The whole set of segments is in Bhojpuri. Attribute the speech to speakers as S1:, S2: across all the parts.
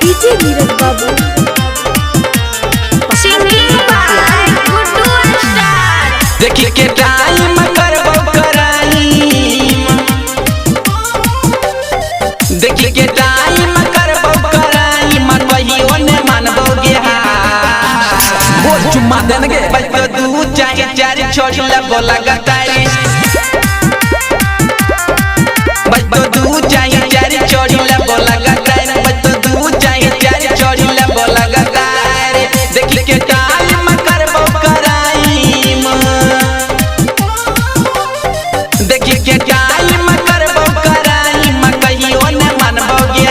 S1: डीजे नीरज बाबू
S2: देखिए के टाइम करबो कराई, देखिए के टाइम करबो कराई, मन वही ओने मानबोगे बोल चुम्मा देनगे बज तो दू चाहे चार छोड़ी लगो लगातारी, बज तो दू चाहे चार छोड़ी लगो लगातारी, बज तो दू चाहे चार छोड़ी लगो लगातारी। देखिए के टाइम करबो कराई, देखिए के टाइम करबो कराई, कहियो न मानबोगे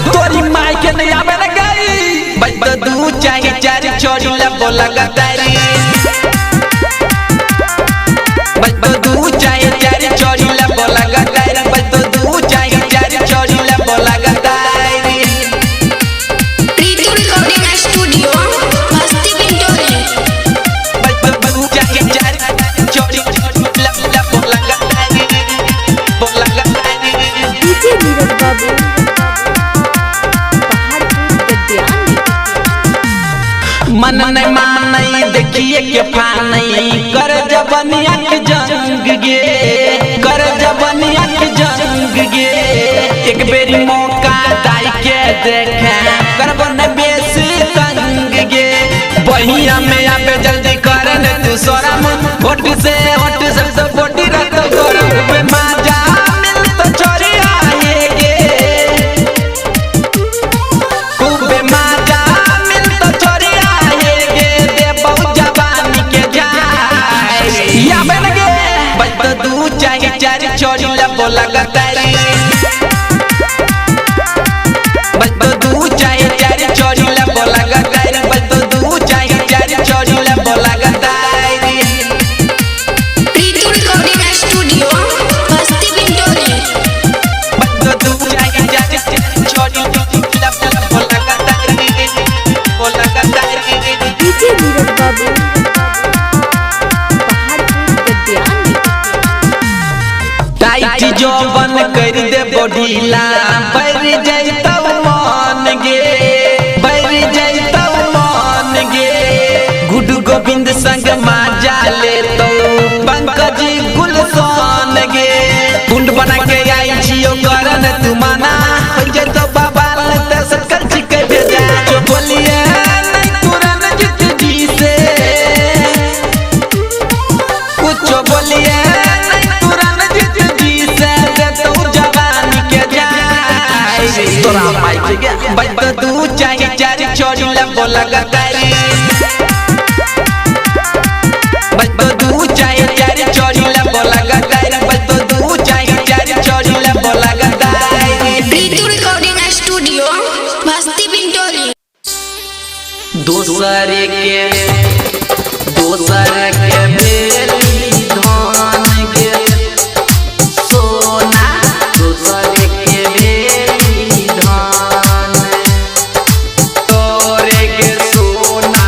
S2: तोरी माई के नहीं आवे न गई, बज तो दू चाहे चार छोड़ी लगो लगातारी, बज तो दू चाहे चार छोड़ी लगो लगातारी, बज तो दू चाहे चार छोड़ी लगो लगातारी।
S3: प्रीतम रिकॉर्डिंग स्टूडियो मस्ती बिंदोली।
S2: बज तो दू चाहे चार छोड़ी लगो लगातारी, बोल लगातारी।
S1: डीजे नीरज बाबू पहाड़पुर गद्यान।
S2: मन नहीं मानई देखिए के फानई, कर जबनिया के जंग गे, कर जबनिया के जंग गे, एक बेरी मौका दाई के देखे, करबो न बेसी तंग गे, बहिया में आबे जल्दी कर न तू सोरम, होठ से तो बोटी रख गरम पे माजा मिल तो छोरी आए गे, खूबे माजा मिल तो छोरी आए गे, दे बहु जवानी के जाए या बन गे, बज तो दू चाहे चार छोरी लगो लगातारी, बज तो दू चाहे चार छोरी लगो लगातारी, बज तो दू चाहे चार छोरी लगो लगातारी।
S3: प्रीतम रिकॉर्डिंग स्टूडियो मस्ती बिंदोली।
S2: बज तो दू चाहे चार छोरी लगो लगातारी, बोल लगातारी।
S1: डीजे नीरज बाबू पहाड़पुर गद्यान।
S2: टाइट जो बन कर दे बॉडीला, बर जैतौ मान गे, बर जैतौ मान गे, गुड्डू गोविंद संग माजा ले तो पंकज गुलशन गे, कुंड बना के आई छियो करन तू माना, हो जैतौ बाबा लगता सरकार जी के भेजा, जो बोलिए नहीं तुरन जित जी से, कुछ बोलिए तोरा माई के गया, बज तो दू चाहे चार छोड़ी लगो लगातारी, बज तो दू चाहे चार छोड़ी लगो लगातारी, बज तो दू चाहे चार छोड़ी लगो लगातारी।
S3: प्रीतम रिकॉर्डिंग स्टूडियो मस्ती बिंदोली।
S2: दोसर के बेली धान गे सोना, दोसर के बेली धान, तोरे के सोना,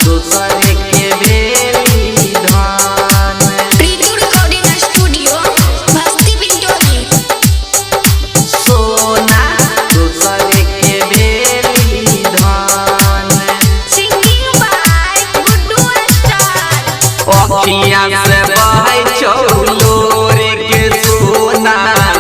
S2: दोसर के बेली धान।
S3: प्रीतम रिकॉर्डिंग स्टूडियो मस्ती बिंदोली।
S2: सोना दोसर के बेली धान,
S3: सिंगिंग बाय गुड्डू स्टार।
S2: अखियां से बहै चौलोर के सोना,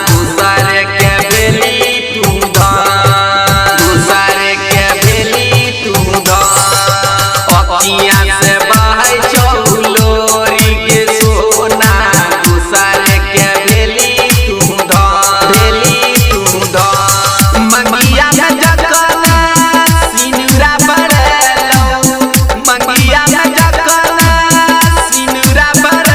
S2: दूसर के बेली तू धान, दूसर के बेली तू धान, अखियां से बहै चौलोर के सोना, दूसर के बेली तू धान, बेली तू धान। मंगिया में जगना सिनुरा बरलो, मंगिया में जगना सिनुरा बरलो,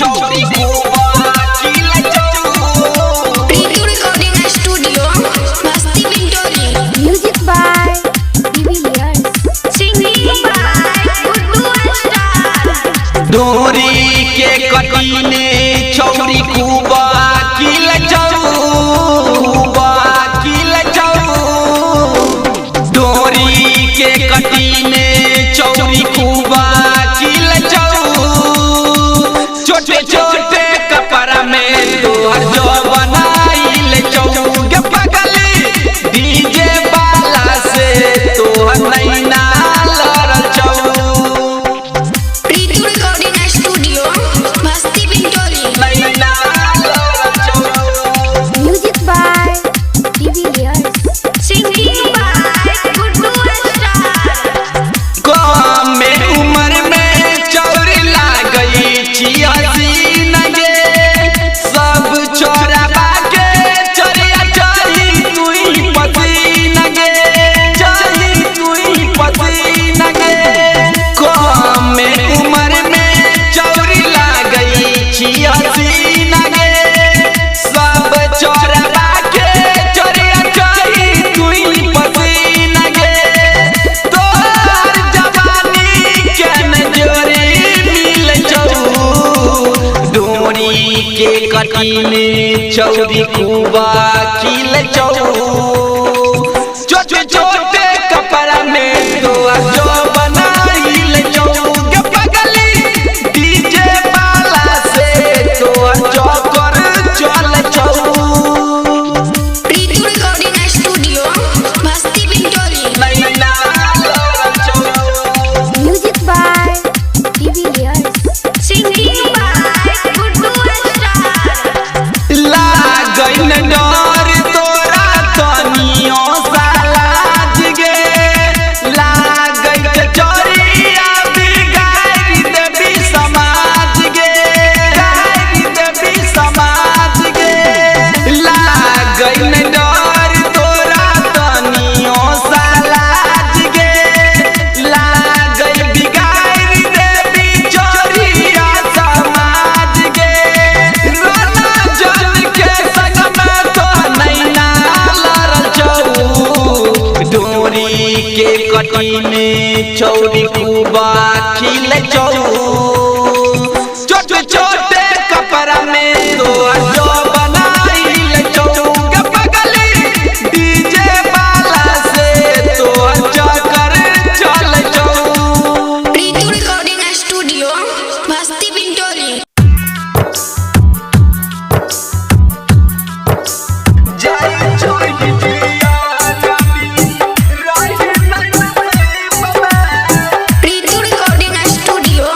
S2: चौड़ी गोवा किला चौ
S3: प्रीतु रिकॉर्डिंग स्टूडियो मस्ती पिंटोरी।
S1: Music by de Villiers.
S3: Singing by Guddu star.
S2: डोरी के कटीने चौड़ी गोवा किला चौ डोरी के कटीने चौड़ी गोवा किला चौ छोटे छोटे कपड़ा में तो जो बनाइल चौगे पगली डीजे वाला से तो नैना लड़ल चौ
S3: प्रीतु रिकॉर्डिंग स्टूडियो मस्ती पिंटोरी।
S2: नैना लड़ल चौ
S1: music by de Villiers.
S3: Singing by Guddu star.
S2: कम में उम्र में चौरी लागई छियासी नगे सब छोरा बाके चरिया चरी तुई पति नगे चरी तुई पति नगे कम में उम्र में चौरी लागई छियासी नगे सब छोरा बाके चरिया चरी तुई पति नगे तोर जवानी के नजरे मिल चौ डोरी के कटीने चौड़ी कुबा किल चौ छोटे छोटे कपड़ा में तो जो बनाइल चौ के पगली डीजे वाला से तो जो कर चल चौ
S3: प्रीतु रिकॉर्डिंग स्टूडियो मस्ती पिंटोरी।
S2: नैना लड़ल चौ
S1: music by de Villiers.
S3: Singing by Guddu star.
S2: लागन डर तोरा तनियो सालाज गे लागत चोरिया बिगाड़ी देवी समाज गे गाड़ी देवी समाज गे लागन डर तोरा तनियो सालाज गे लागल बिगाड़ी देवी चोरिया समाज गे रोना जन के संग में तो नैना लड़ल चौ डोरी के कटीने चौड़ी कुबा खिल चौ छोटे छोटे कपड़ा में तो जो बनाइल चौ के पगली डीजे वाला से तो चकर चल चौ
S3: प्रीतु रिकॉर्डिंग स्टूडियो मस्ती पिंटोरी।
S2: जाई छोड़ी जिया रानी राही नहीं बाबा
S3: प्रीतु रिकॉर्डिंग स्टूडियो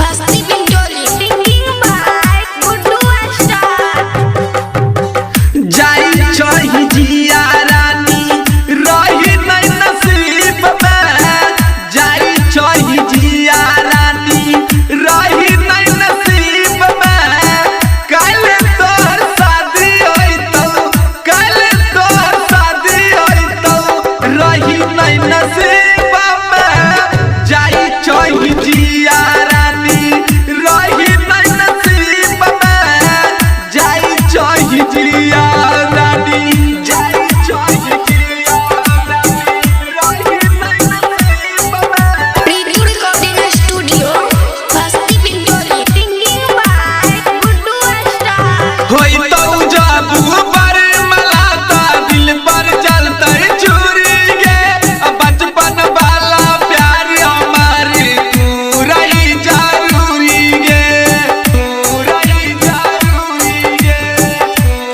S3: मस्ती पिंटोरी। Singing by Guddu star.
S2: जाई छोड़ी जिया रानी रही नहीं नसीब में जाई छोड़ी जिया रानी रही नहीं नसीब में कल तोहर शादी होई तो कल तोहर शादी होई तो रही नहीं नसीब में जाई छोड़ी जिया रानी रही नहीं नसीब में जाई छोड़ी जिया रानी जाई छोड़ी जिया रानी रही नहीं नसीब में
S3: प्रीतु रिकॉर्डिंग स्टूडियो मस्ती पिंटोरी। Singing by Guddu star.
S2: होई तो जब पर मलाता दिल पर चलता छुरी गे बचपन वाला प्यार हमारी तू रही जरूरी गे तू रही जरूरी गे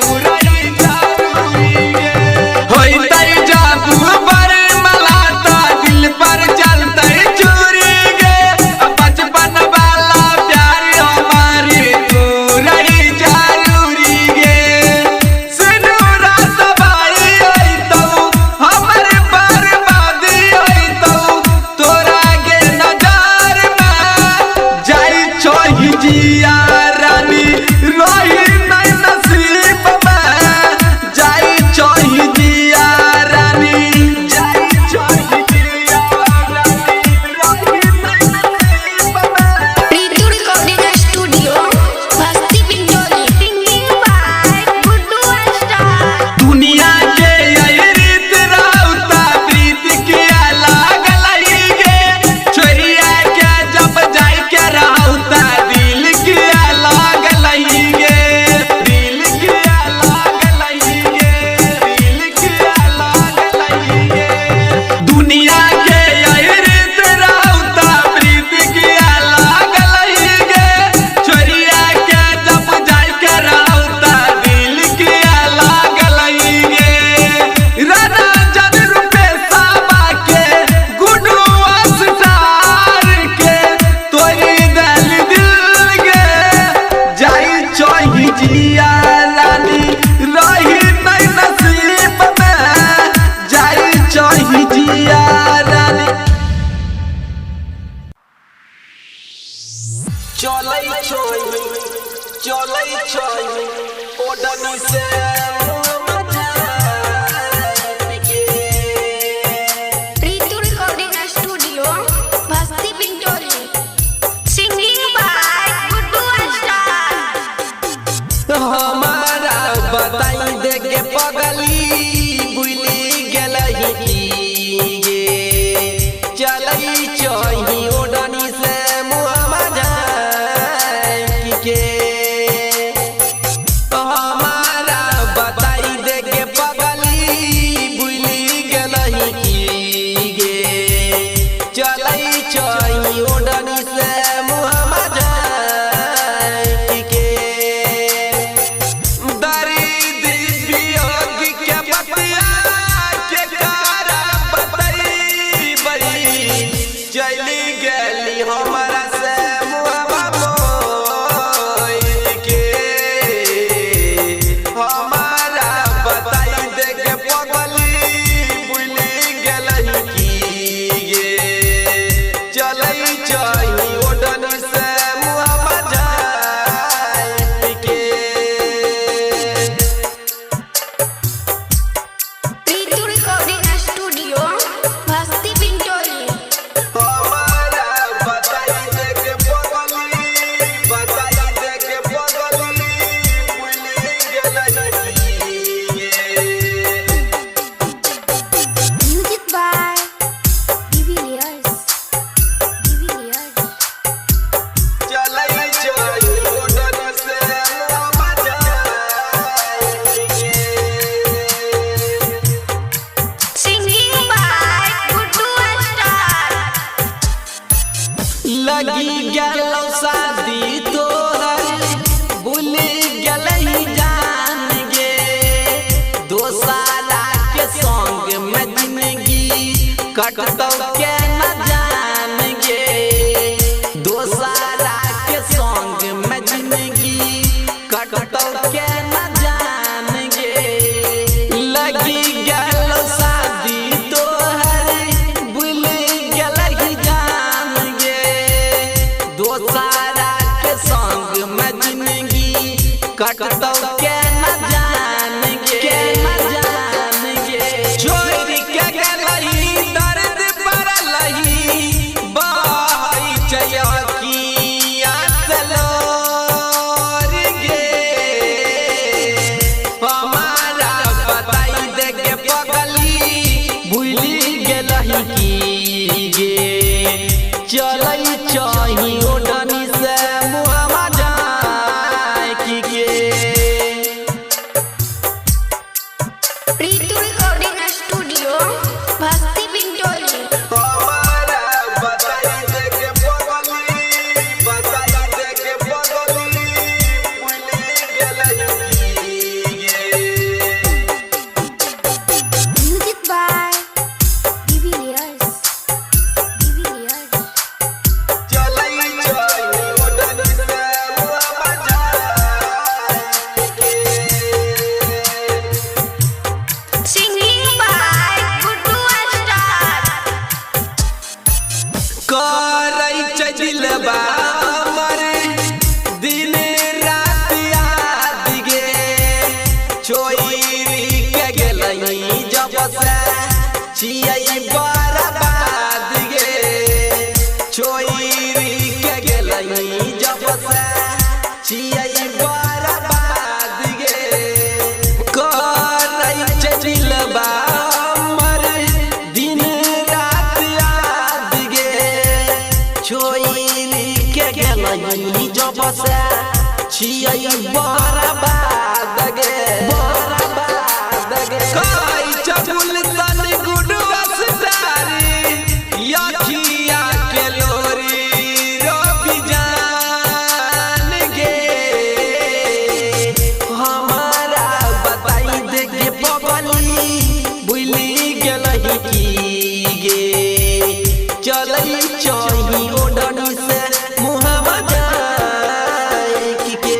S2: तू रही जरूरी गे होई तो जब पर मलाता दिल पर चलता छुरी गे बचपन वाला प्यार हमारी तू रही जरूरी गे सिनुरा सबाई होई तो हमर बर्बादी होई तो तोरा गे नजर में जाई छोही जिया रानी रोही नहीं नसीब में जाई छोही जिया रानी जाई छोही जिया रानी रोही नहीं नसीब में
S3: प्रीतु रिकॉर्डिंग स्टूडियो
S2: चलै छोई ओडनी से
S3: Ritu Recording Studio, Basti Bintoli. Singing by Guddu Star.
S2: हमारा बताई दे के पगली भूली गेलही गे चलै छोई ओडनी से मुहम्मा जाए के हमारा बताई दे के पगली भूली गेलही गे चलै छोई ओडनी से मुहम्मा जाए के दर्द वियोग के बतिया के कारा बतैबै चली गेली हमरा से मुहम्मा मोर के हमारा बताई दे के पगली भूली गेलही गे चलै छोई ओडनी से मुहम्मा जाए के
S3: Ritu Recording Studio, Basti Bintoli.
S2: हमारा बताई दे के पगली भूली गेलही
S1: Music by DVLiers.
S2: चलै छोई ओडनी से मुहम्मा जाए के
S3: Singing by Guddu Star.
S2: लगी गेलौ शादी तोहर भूल गेलही जान गे दोसारा के संग में जिंदगी कटतौ के न जान गे दोसारा के संग में जिंदगी कटतौ के न जान गे लगी गेलौ शादी तोहर भूल गेलही जान गे दोसारा के संग में जिंदगी कटतौ के न जान गे छोड़ के गेलही दर्द पड़लही बहै चयकिया सलोर गे हमारा बताई दे के पगली भूली गेलही गे चलै छोई ओडनी से मुहम्मा जाए के
S3: Ritu Recording Studio, Basti Bintoli.
S2: हमारा बताई दे के पगली भूली गेलही गे
S1: Music by DVLiers.
S2: चलै छोई ओडनी से मुहम्मा जाए के
S3: Singing by Guddu Star.
S2: करै छै दिलबा हमर दिन रात याद गे छोड़ी के गेलही जब से छियै बर्बाद गे छोड़ी के गेलही जब से छियै बर्बाद गे करै छै दिलबा हमर दिन रात याद गे छोड़ी के गेलही जब से छियै बर्बाद गे कहै छै गुलशन गुडू स्टारी यखिया के लोरी रवि जान गे हमारा बताई दे के पगली भूली गेलही गे चलै छोई ओडनी से मुहम्मा जाए के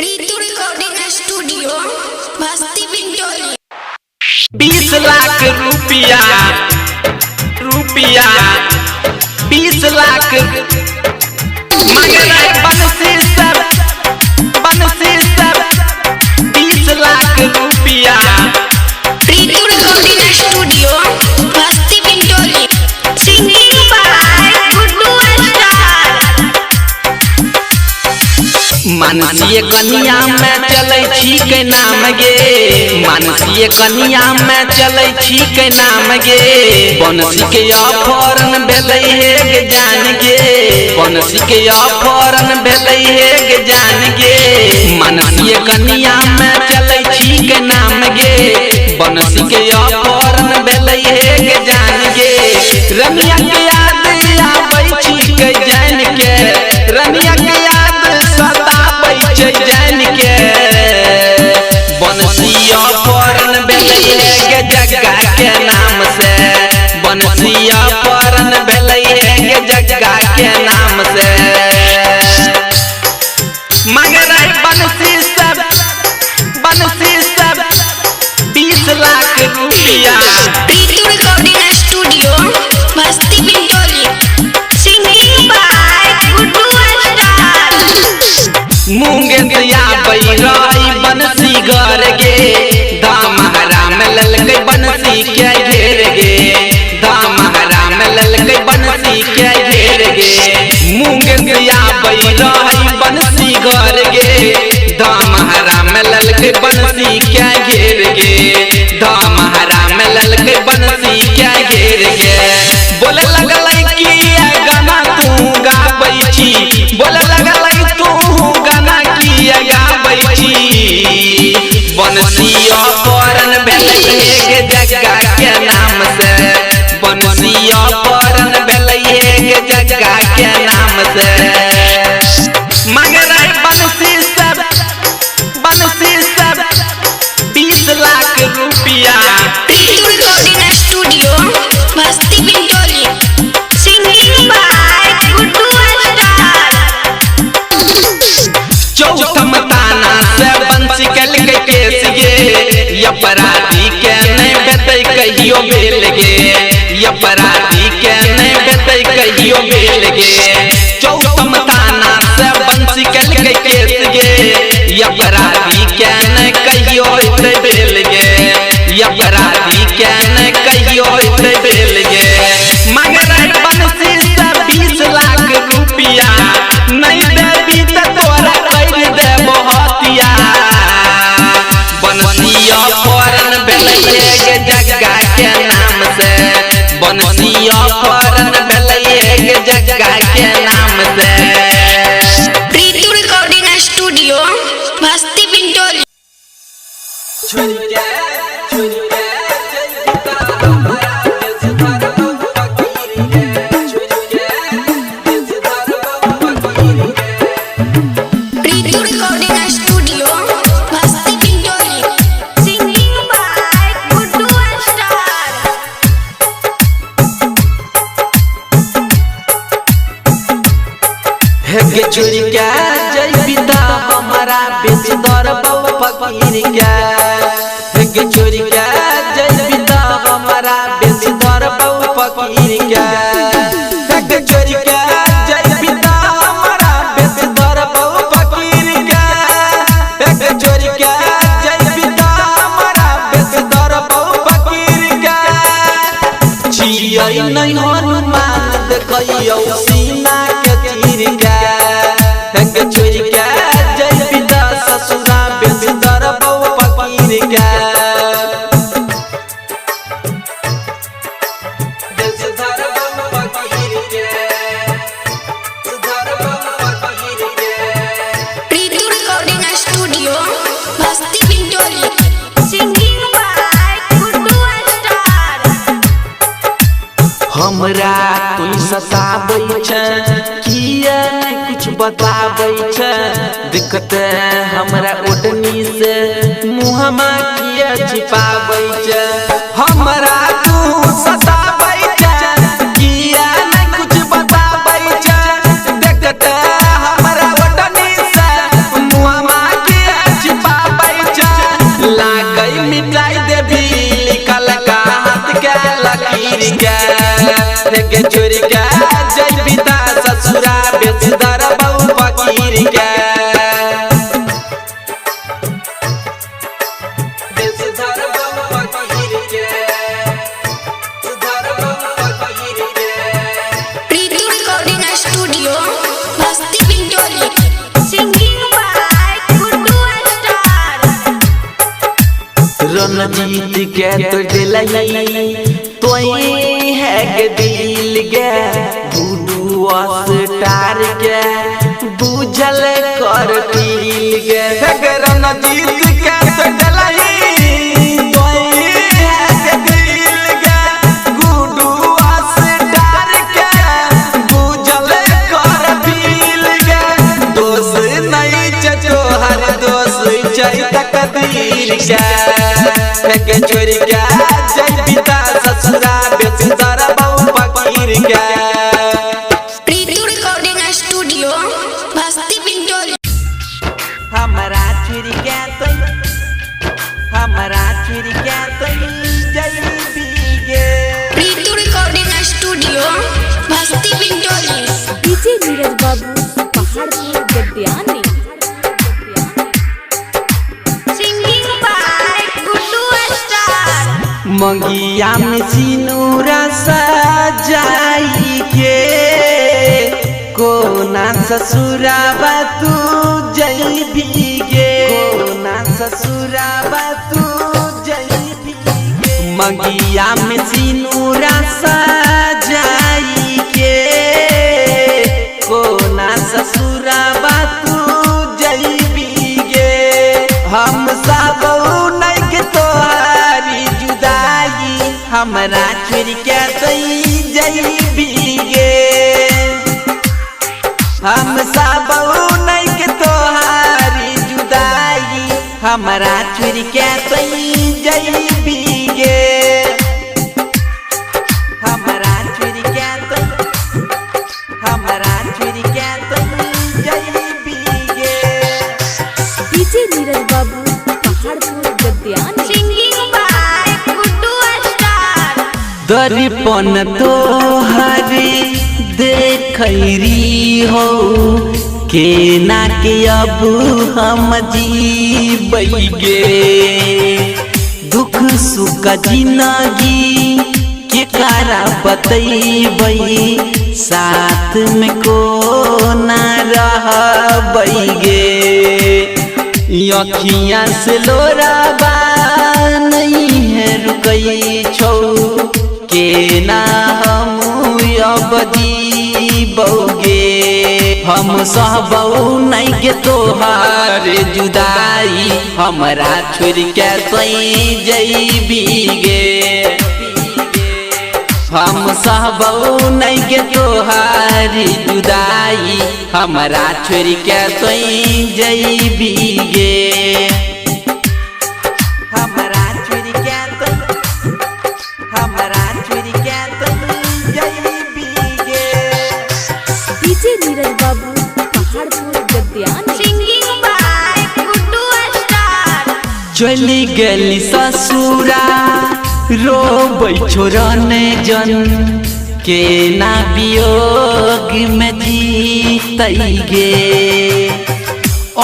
S3: Ritu Recording Studio, Basti Bintoli.
S2: 20 lakh रुपया 20 लाख मगर बनसी सब 20 लाख रुपया।
S3: Pritu recording studio Basti Bintoli singing by Guddu star.
S2: मानसीय कन्या में चलै छी के नाम गे, मानसीय कन्या में चलै छी के नाम गे, बनसी के ऑफरन भेलै हे गे जान गे, बनसी के ऑफरन भेलै हे गे जान गे। मानसीय कन्या में चलै छी के नाम गे, बनसी के ऑफरन भेलै हे गे जान गे। रमिया के याद आबै छी के जान के, रमिया के याद सताबै छै जान के। बनसी ऑफरन भेलै हे गे जग्गा के नाम से, बनसी ऑफरन भेलै हे गे जग्गा के नाम से। मगर बनसी सब 20 लाख रुपया।
S3: Pritu recording studio Basti Bintoli singing by Guddu star.
S2: मुंगेतिया बैराई बनसी घर गे, दामहरा में ललकै बनसी के घेर गे, दामहरा में ललकै बनसी के घेर गे। मुंगेतिया बैराई बनसी घर गे, दामहरा में ललकै बनसी के घेर गे, दामहरा में ललकै बनसी के घेर गे। बोले लगलै कि गाना तू गाबै छी, बोले लगलै तू गाना की गाबै छी। बनसी ऑफरन भेलै हे गे जग्गा के नाम से, बनसी ऑफरन भेलै हे गे जग्गा के नाम से। मगर बनसी सब 20 लाख रुपया।
S3: Pritu recording studio Basti Bintoli singing by Guddu star.
S2: चौथम ताना से बंसी कल के केस गे, अपराधी के नहीं बेतै कहियो बेल गे, अपराधी के नहीं बेतै कहियो बेल गे। चौथम ताना से बंसी कल के केस गे, अपराधी के नहीं कहियो होतै बेल गे, अपराधी के नहीं कहियो होतै बेल गे। मगर बनसी सब 20 लाख रुपया, नहीं देबी त तोरा कर देबो हतिया। बनसी ऑफरन भेलै हे गे जग्गा के नाम से, बनसी ऑफरन भेलै हे गे जग्गा के नाम से।
S3: Pritu recording studio Basti Bintoli. Pritu recording studio Basti Bintoli singing by Guddu star.
S2: हे गे चोरी के जय पिता हमारा बेच दर फकीर के, हे गे चोरी के जय पिता हमारा बेच दर फकीर के, हे गे चोरी के जय पिता हमारा बेच दर फकीर के, हे गे चोरी के जय पिता हमारा बेच दर फकीर के। छियै नहीं हनुमान देखियौ सीना के तीर के, हे गे चोरी के जय पिता ससुरा बेच दर फकीर के, बेच दर फकीर के, दर फकीर के।
S3: Pritu recording studio Basti Bintoli singing by Guddu star.
S2: हमरा कोई सताबै छै, किया नहीं कुछ बताबै छै, दिक्कत हमरा ओढ़नी से मुँहमा किया छिपाबै छै। हमरा तू सताबै छै, किया नहीं कुछ बताबै छै, दिक्कत हमरा ओढ़नी से मुँहमा किया छिपाबै छै। लागै मिटाई देबी लिखल का हाथ के लकीर के, हे गे चोरी के जय पिता ससुरा बेच दर लई तोई है के दिल गे गुडू स्टार के बुझल कर पील गे सगर नजीत के सडलई तोई है के दिल गे गुडू स्टार के बुझल कर पील गे दोष नहीं चचो हर दोष चाहिए तकदीर के छोड़ के जय पिता ससुरा बेसुरा बहु फकीर के
S3: प्रीतु रिकॉर्डिंग स्टूडियो बस्ती पिंटोली
S2: हमारा छोड़ के जय बीगे
S3: Pritu recording studio Basti Pintoli
S1: DJ Neeraj Babu Paharpur Gadyani singing by Guddu star
S2: मंगिया में सिनूरा सजाई के कोना ससुराबा तू जई भीगे कोना ससुराबा तू जई भीगे मंगिया में सिनूरा सजाई के कोना ससुराबा तू जई भीगे हम सब नहीं के तोहारी जुदाई हमरा छोड़ के जई भीगे हम सब नहीं के तोहारी जुदाई हमरा छोड़ के जई भीगे हमरा छोड़ के जई भीगे
S1: DJ Neeraj Babu Paharpur Gadyani singing by Guddu star
S2: दर्पण तोहरे देखरी हो के ना के अब हम जीबैगे दुख सुख जिंदगी के कारा बतैबै साथ में को ना रहबैगे अखियाँ से लोराबा नहीं है रुकई छौ के ना हम अब जीबौगे हम सहबौ नहीं के तोहार जुदाई हमरा छोड़ के जई भीगे हम सहबौ नहीं के तोहार जुदाई हमरा छोड़ के जई भीगे हमरा छोड़ के जई भीगे
S1: DJ Neeraj Babu Paharpur Gadyani singing by Guddu star
S2: चली गली ससुरा रोबै छोरन जन के ना वियोग में जीतैगे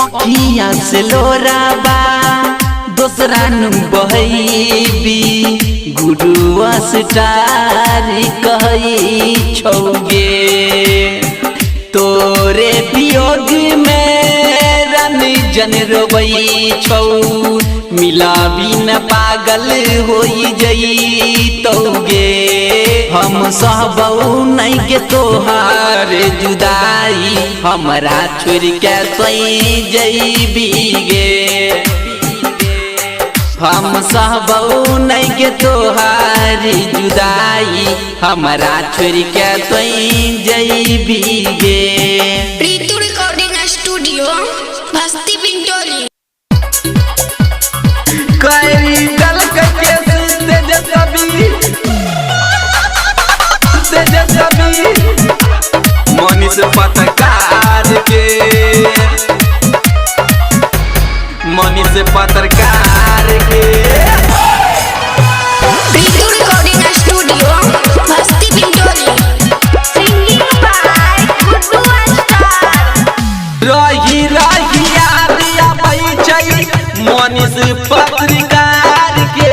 S2: अखियाँ से लोराबा दोसरा नु बहैबी गुडू स्टार कहई छौगे तोरे वियोग में रन जन रोबै छौ मिलाबी न पागल होई जई तौगे हम सहबौ नहीं के तोहार जुदाई हमरा छोड़ के जई भीगे हम सहबौ नहीं के तोहार जुदाई हमरा छोड़ के जई भीगे
S3: प्रीतु रिकॉर्डिंग स्टूडियो बस्ती पिंटोली
S2: कैरी डल के तेजस्वी मनीष पत्रकार के
S3: Pritu recording studio Basti Pintoli
S1: singing by Guddu star
S2: रही याद आबै छै मनीष पत्रकार के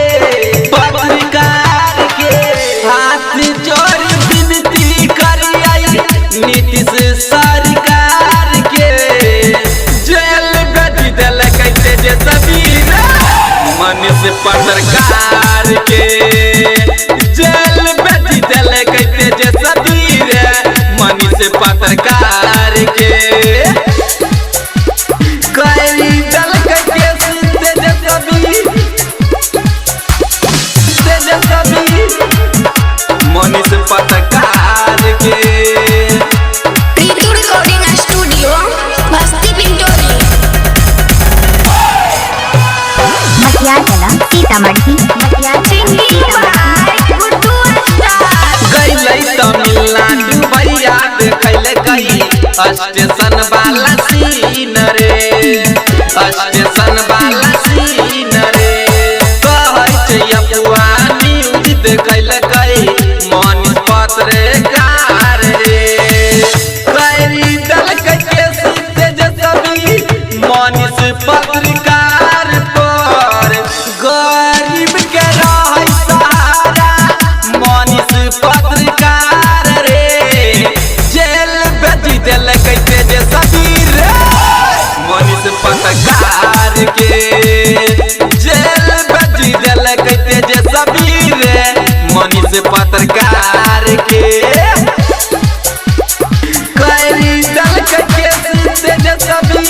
S2: हाथ जोड़ विनती करियै नीतीश सरकार के जेल भेज देलकै तेजस्वी मनीष पत्रकार के
S4: Sitamarhi
S1: singing by Guddu star.
S2: गईले तमिलनाडु भैया देखले गई स्टेशन वाला सीन रे, स्टेशन वाला सीन रे। कहै छै अपुआ न्यूज देखले गई मनीष पत्रकार रे। कैरी दल के तेजस्वी मनीष पत्रकार पर गरीब के रहै सहारा मनीष पत्रकार रे। जेल भेजी देलकै तेजस्वी रे मनीष पत्रकार के। जेल भेजी देलकै तेजस्वी रे मनीष पत्रकार के। कैरी दल के तेजस्वी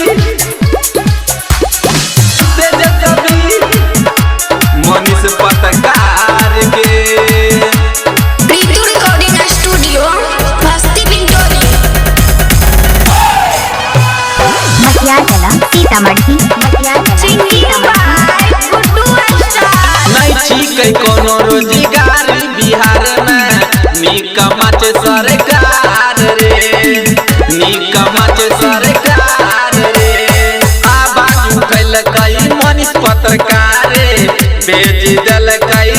S2: मनीष पत्रकार के।
S3: Pritu recording studio Basti Bintoli.
S4: Matiyala Sitamarhi
S1: singing by Guddu star.
S2: नहीं छिकै कोनो रोजगार बिहार में निकमच सरकार रे, निकमच सरकार रे। आवाज उठैलकै मनीष पत्रकार रे बेच देलकै